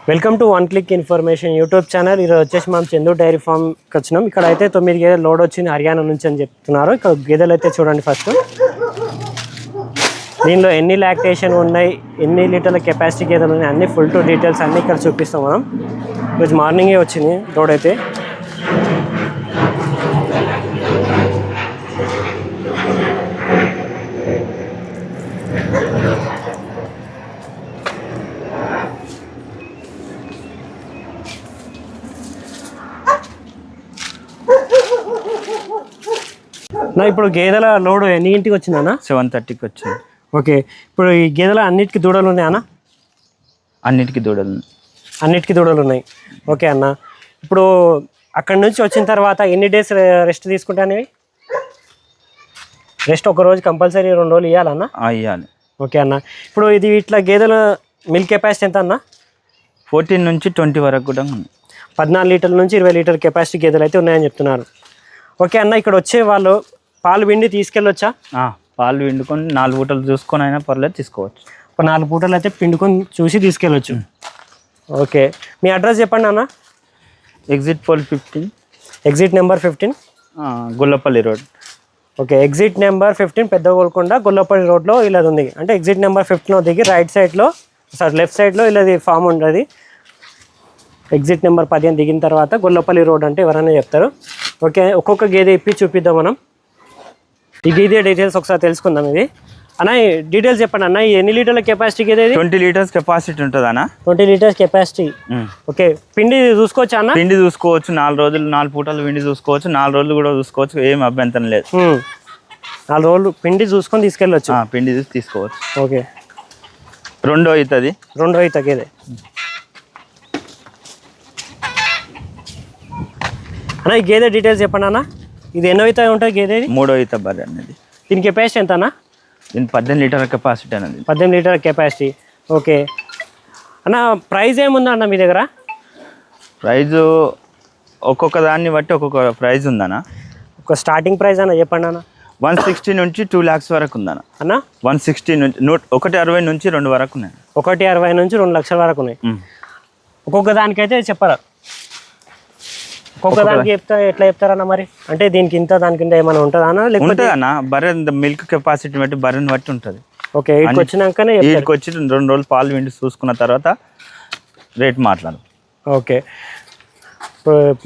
Welcome to one click information YouTube channel. ఈరోజు వచ్చేసి మనం చందు డైరీ ఫామ్కి వచ్చినాం. ఇక్కడ అయితే 9 గేదెలు లోడ్ వచ్చింది హర్యానా నుంచి అని చెప్తున్నారు. ఇక్కడ గేదెలు అయితే చూడండి. ఫస్ట్ దీనిలో ఎన్ని లాక్టేషన్ ఉన్నాయి, ఎన్ని లీటర్ల కెపాసిటీ గేదెలు ఉన్నాయి, అన్ని ఫుల్ టు డీటెయిల్స్ అన్నీ ఇక్కడ చూపిస్తాం మనం. ఈరోజు మార్నింగే వచ్చింది లోడ్ అయితే. నా ఇప్పుడు గేదెల లోడ్ ఎన్ని ఇంటికి వచ్చిందన్న? 7:30కి వచ్చింది. ఓకే, ఇప్పుడు ఈ గేదెల అన్నిటికీ దూడలు ఉన్నాయా అన్న? అన్నిటికీ దూడలు ఉన్నాయి. ఓకే అన్న, ఇప్పుడు అక్కడి నుంచి వచ్చిన తర్వాత ఎన్ని డేస్ రెస్ట్ తీసుకుంటానేవి? రెస్ట్ ఒక రోజు కంపల్సరీ, 2 రోజులు ఇవ్వాలన్న? ఇవ్వాలి. ఓకే అన్న, ఇప్పుడు ఇది ఇట్లా గేదెల మిల్క్ కెపాసిటీ ఎంత అన్న? 14 నుంచి 20 వరకు కూడా ఉంది. 14 లీటర్ల నుంచి 20 లీటర్ కెపాసిటీ గేదెలు అయితే ఉన్నాయని చెప్తున్నారు. ఓకే అన్న, ఇక్కడ వచ్చే వాళ్ళు పాలు పిండి తీసుకెళ్ళొచ్చా? పాలు పిండుకొని 4 పూటలు చూసుకొని అయినా పర్లేదు తీసుకోవచ్చు. ఒక 4 పూటలు అయితే పిండుకొని చూసి తీసుకెళ్ళొచ్చు. ఓకే, మీ అడ్రస్ చెప్పండి అన్న. Exit poll 15, exit number 15, Gollapalli road. Okay, exit number 15 పెద్ద గోల్కొండ గొల్లపల్లి రోడ్లో ఇలా ఉంది. అంటే ఎగ్జిట్ నెంబర్ 15 దిగి రైట్ సైడ్లో లెఫ్ట్ సైడ్లో ఇలాది ఫామ్ ఉంటుంది. ఎగ్జిట్ నెంబర్ 15 దిగిన తర్వాత గొల్లపల్లి రోడ్ అంటే ఎవరైనా చెప్తారు. ఓకే, ఒక్కొక్క గేదె ఇప్పి చూపిద్దాం మనం. ఈ గేదె డీటెయిల్స్ ఒకసారి తెలుసుకుందాం. ఇది అన్న డీటెయిల్స్ చెప్పండి అన్న. ఎన్ని లీటర్ల కెపాసిటీ గేదె? 20 లీటర్స్ కెపాసిటీ ఉంటుంది అన్న. 20 లీటర్స్ కెపాసిటీ. ఓకే, పిండి చూసుకోవచ్చు అన్న? పిండి చూసుకోవచ్చు. 4 రోజులు 4 పూటలు పిండి చూసుకోవచ్చు. 4 రోజులు కూడా చూసుకోవచ్చు. ఏం అభ్యంతరం లేదు. 4 రోజులు పిండి చూసుకొని తీసుకెళ్ళొచ్చు. పిండి చూసి తీసుకోవచ్చు. ఓకే, రెండో అవుతుంది గేదె. అన్న ఈ గేదె డీటెయిల్స్ చెప్పండి అన్న. ఇది ఎన్నో అవుతా ఉంటుంది గేదె? 3వ ఈత బర్రె అనేది. దీని కెపాసిటీ ఎంత అన్న? దీని 18 లీటర్ల కెపాసిటీ అనేది. 18 లీటర్ల కెపాసిటీ. ఓకే అన్న, ప్రైస్ ఏముందా అన్న మీ దగ్గర? ప్రైజు ఒక్కొక్క దాన్ని బట్టి ఒక్కొక్క ప్రైజ్ ఉందన్న. ఒక స్టార్టింగ్ ప్రైస్ అన్న చెప్పండి అన్న. 160 నుంచి 2 lakhs వరకు ఉందన్న. అన్న 160 నుంచి 160 నుంచి 2 వరకు ఉన్నాయి. 160 నుంచి 2 లక్షల వరకు ఉన్నాయి. ఒక్కొక్క దానికైతే చెప్పరా? ఒక్కొక్క దానికి చెప్తా ఎట్లా చెప్తారన్న మరి? అంటే దీనికి ఇంత దానికి ఇంత ఏమైనా ఉంటుందా అన్న? లేకపోతే అన్న బర్రె మిల్క్ కెపాసిటీ బట్టి బర్రెని బట్టి ఉంటుంది. ఓకే, ఇక్కడికి వచ్చినాకనే ఇక్కడికి వచ్చి 2 రోజులు పాలు పిండి చూసుకున్న తర్వాత రేట్ మాట్లాడు. ఓకే,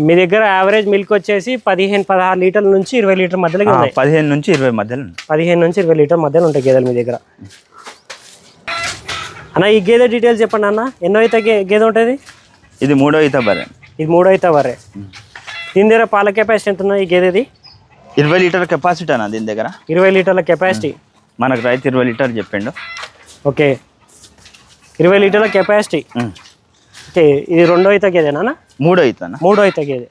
మీ దగ్గర యావరేజ్ మిల్క్ వచ్చేసి 15-16 లీటర్ల నుంచి 20 లీటర్ మధ్యలో 15 నుంచి 20 మధ్యలో 15 నుంచి 20 లీటర్ మధ్యలో ఉంటాయి గేదెలు మీ దగ్గర. అన్న ఈ గేదె డీటెయిల్స్ చెప్పండి అన్న. ఎన్నో అయితే గేదె ఉంటుంది? ఇది 3వ ఈత బర్రె. ఇది 3వ ఈత బర్రె. దీని దగ్గర పాల కెపాసిటీ ఎంత ఉన్నది ఈ గేదెది? 20 లీటర్ల కెపాసిటీ అన్న దీని దగ్గర. 20 లీటర్ల కెపాసిటీ. మనకు రైతు 20 లీటర్ చెప్పిండు. ఓకే, 20 లీటర్ల కెపాసిటీ. ఓకే, ఇది 2వ ఈత గేదెనా? 3వ ఈత. 3వ ఈత గేదె.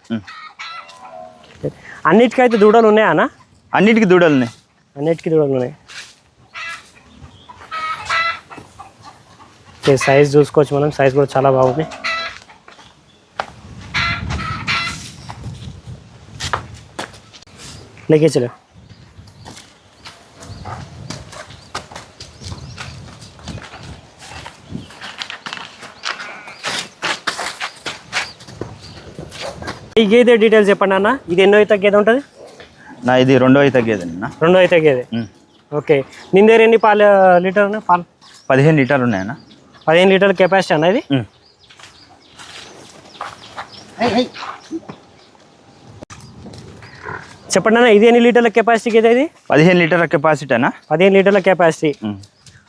అన్నిటికైతే దూడలు ఉన్నాయా అన్న? అన్నిటికీ దూడలు ఉన్నాయి. అన్నిటికీ దూడలు ఉన్నాయి. ఓకే, సైజ్ చూసుకోవచ్చు మనం. సైజ్ కూడా చాలా బాగుంది. लेके चलो. ఈ గేదె డీటెయిల్స్ చెప్పండి అన్న. ఇది ఎన్నో ఈత గేదె ఉంటుంది? ఇది 2వ ఈత గేదె. 2వ ఈత గేదె. ఓకే, దీని దగ్గర ఎన్ని లీటర్ ఉన్నాయి పాలు? 15 లీటర్లు ఉన్నాయన్న. 15 లీటర్ల కెపాసిటీ అన్న ఇది. చెప్పండి అన్న, ఇది ఎన్ని లీటర్ల కెపాసిటీ గేదె? ఇది 15 లీటర్ల కెపాసిటీ అన్న. 15 లీటర్ల కెపాసిటీ.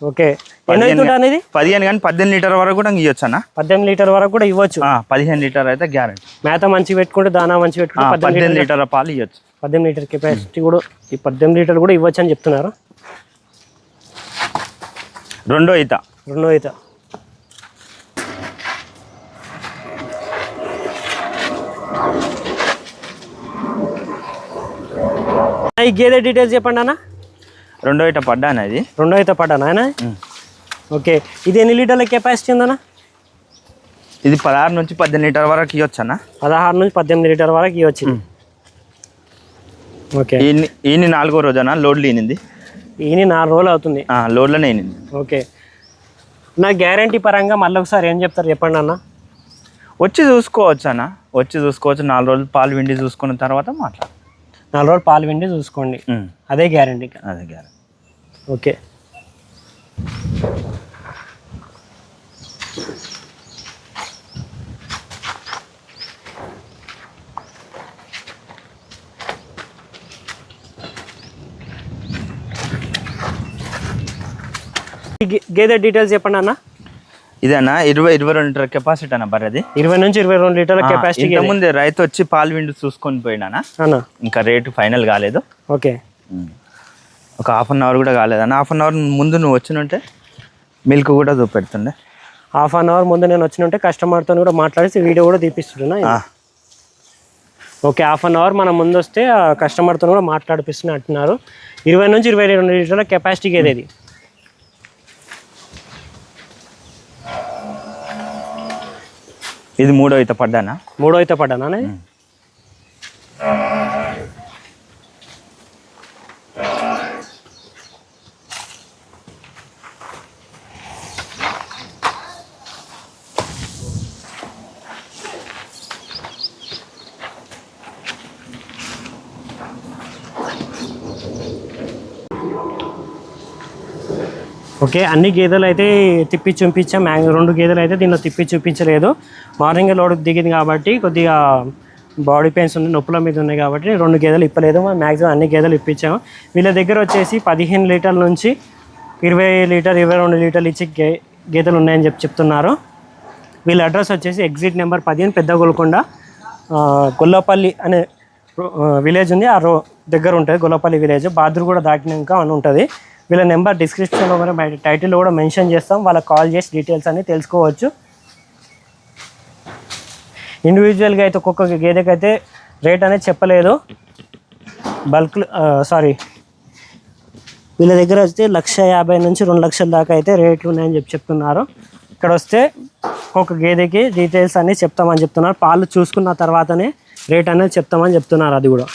ఓకే, ఎన్నో అవుతుంటా అనేది? 15 కానీ 18 లీటర్ వరకు కూడా ఇవ్వచ్చు అన్న. 18 లీటర్ వరకు కూడా ఇవ్వచ్చు. 15 లీటర్ అయితే గ్యారెంటీ. మేత మంచి పెట్టుకుంటే, దానా మంచి పెట్టుకుంటే 18 లీటర్ల పాలు ఇవ్వచ్చు. 18 లీటర్ కెపాసిటీ కూడా, ఈ 18 లీటర్లు కూడా ఇవ్వచ్చు అని చెప్తున్నారు. 2వ ఈత. 2వ ఈత. ఈ గేదె డీటెయిల్స్ చెప్పండి అన్న. 2వ ఈత పడ్డా అనేది. 2వ ఈత పడ్డానా ఆయన? ఓకే, ఇది ఎన్ని లీటర్ల కెపాసిటీ ఉందన్న? ఇది 16 నుంచి 18 లీటర్ వరకు ఇవ్వచ్చు అన్న. 16 నుంచి 18 లీటర్ వరకు ఇవ్వచ్చు. ఓకే, ఈయన 4వ రోజున లోడ్లు ఈనింది. ఈయన 4 రోజులు అవుతుంది. లోడ్లోనే ఈనింది. ఓకే, నా గ్యారంటీ పరంగా మళ్ళీ ఒకసారి ఏం చెప్తారు చెప్పండి అన్న. వచ్చి చూసుకోవచ్చు అన్న, వచ్చి చూసుకోవచ్చు. 4 రోజులు పాలు విండి చూసుకున్న తర్వాత మాట్లాడు. 4 రోజులు పాలు విండి చూసుకోండి, అదే గ్యారంటీ. అదే గ్యారంటీ. ఓకే. గేదె డీటెయిల్స్ చెప్పండి అన్న. ఇదన్నా 22 లీటర్ కెపాసిటీ అన్న బర్రెది. 20 నుంచి 22 లీటర్ల కెపాసిటీ. ముందే రైతు వచ్చి పాలు విండి చూసుకొని పోయినా అన్న, ఇంకా రేటు ఫైనల్ కాలేదు. ఓకే. ఒక 1/2 అవర్ కూడా కాలేదన్న. 1/2 అవర్ ముందు నువ్వు వచ్చినుంటే మిల్క్ కూడా చూపెడుతుండే. 1/2 అవర్ ముందు నేను వచ్చినుంటే కస్టమర్తో కూడా మాట్లాడి వీడియో కూడా తీపిస్తున్నా. ఓకే, 1/2 అవర్ మనం ముందు వస్తే కస్టమర్తో కూడా మాట్లాడిపిస్తున్నా అంటున్నారు. 20 నుంచి 22 లీటర్ల కెపాసిటీ గేదేది. ఇది 3వ ఈత పడ్డానా? 3వ ఈత పడ్డానా? ఓకే, అన్ని గేదెలు అయితే తిప్పి చూపించాం. 2 గేదెలు అయితే దీనిలో తిప్పి చూపించలేదు. మార్నింగ్ లోడ్ దిగింది కాబట్టి కొద్దిగా బాడీ పెయిన్స్ ఉన్నాయి, నొప్పుల మీద ఉన్నాయి కాబట్టి 2 గేదెలు ఇప్పలేదు. మ్యాక్సిమం అన్ని గేదెలు ఇప్పించాము. వీళ్ళ దగ్గర వచ్చేసి 15 లీటర్ల నుంచి 20 లీటర్ 22 లీటర్లు ఇచ్చి గేదెలు ఉన్నాయని చెప్తున్నారు. వీళ్ళ అడ్రస్ వచ్చేసి ఎగ్జిట్ నెంబర్ 15 పెద్ద గోల్కొండ, గొల్లపల్లి అనే విలేజ్ ఉంది. దగ్గర ఉంటుంది గొల్లపల్లి విలేజ్. బాద్రు కూడా దాటినాక అని ఉంటుంది. వీళ్ళ నెంబర్ డిస్క్రిప్షన్లో కూడా టైటిల్లో కూడా మెన్షన్ చేస్తాం. వాళ్ళకి కాల్ చేసి డీటెయిల్స్ అన్నీ తెలుసుకోవచ్చు. ఇండివిజువల్గా అయితే ఒక్కొక్క గేదెకైతే రేట్ అనేది చెప్పలేదు. బల్క్ వీళ్ళ దగ్గర వస్తే 1,50,000 నుంచి 2 లక్షల దాకా అయితే రేట్లు ఉన్నాయని చెప్తున్నారు. ఇక్కడ వస్తే ఒక్కొక్క గేదెకి డీటెయిల్స్ అన్నీ చెప్తామని చెప్తున్నారు. పాలు చూసుకున్న తర్వాతనే రేట్ అనేది చెప్తామని చెప్తున్నారు. అది కూడా